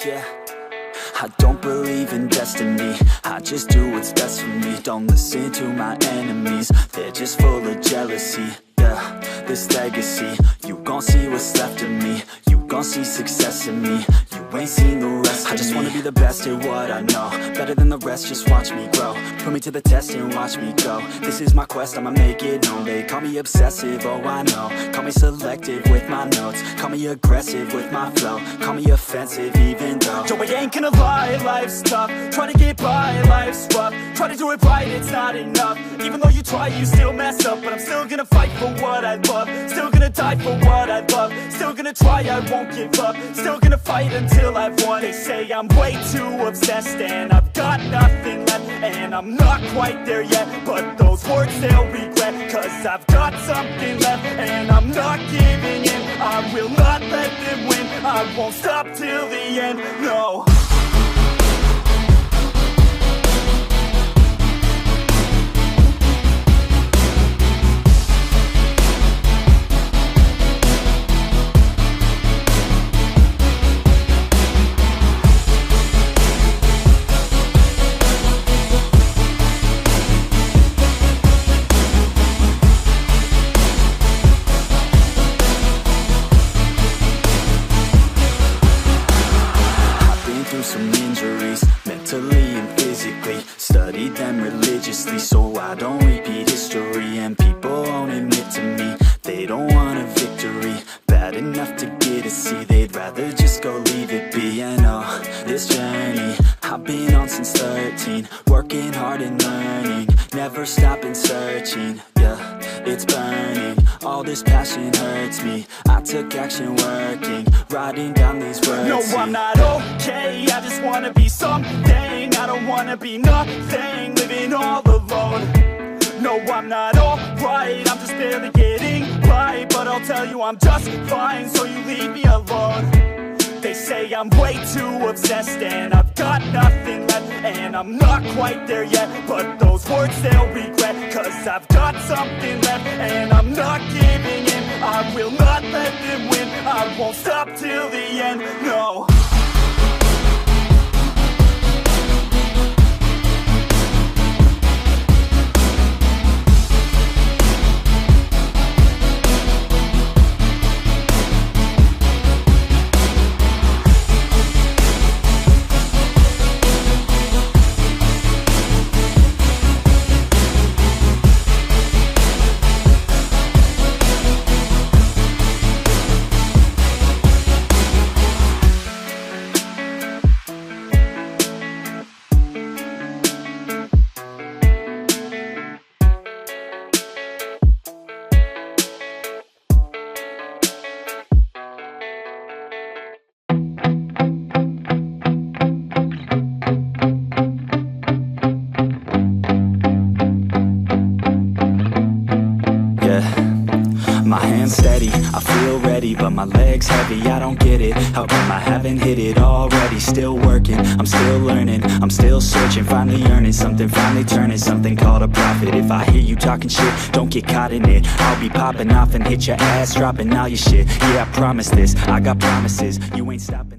Yeah, I don't believe in destiny, I just do what's best for me. Don't listen to my enemies, they're just full of jealousy. Yeah, this legacy, you gon' see what's left of me. You gon' see success in me, you ain't seen the rest of me. I just wanna be the best at what I know, better than the rest, just watch me grow. Put me to the test and watch me go. This is my quest, I'ma make it known. They call me obsessive, oh I know. Call me selective with my notes, call me aggressive with my flow. Call me offensive even though Joe, I ain't gonna lie, life's tough. Try to get by, life's rough. Try to do it right, it's not enough. Even though you try, you still mess up. But I'm still gonna fight for what I love, still gonna die for what I love. Still gonna try, I won't give up. Still gonna fight until I've won. They say I'm way too obsessed and I've got nothing left, and I'm not quite there yet, but those words they'll regret. Cause I've got something left and I'm not giving in. I will not let them win, I won't stop till the end, no. Some injuries, mentally and physically. Studied them religiously so I don't repeat history. And people won't admit to me they don't want a victory bad enough to get a C. They'd rather just go leave it be. And oh, this journey I've been on since 13, working hard and learning, never stopping searching. Yeah, it's burning, all this passion hurts me. I took action working, writing down these words. No, I'm not okay, I just wanna be something. I don't wanna be nothing, living all alone. No, I'm not alright, I'm just barely getting by. But I'll tell you I'm just fine, so you leave me alone. They say I'm way too obsessed and I've got nothing left, and I'm not quite there yet, but those words they'll regret. Cause I've got something left and I'm not giving in. I will not let them win, I won't stop till the end, no. My hands steady, I feel ready, but my legs heavy, I don't get it. How come I haven't hit it already? Still working, I'm still learning, I'm still searching, finally earning something, finally turning something called a profit. If I hear you talking shit, don't get caught in it. I'll be popping off and hit your ass, dropping all your shit. Yeah, I promise this, I got promises, you ain't stopping.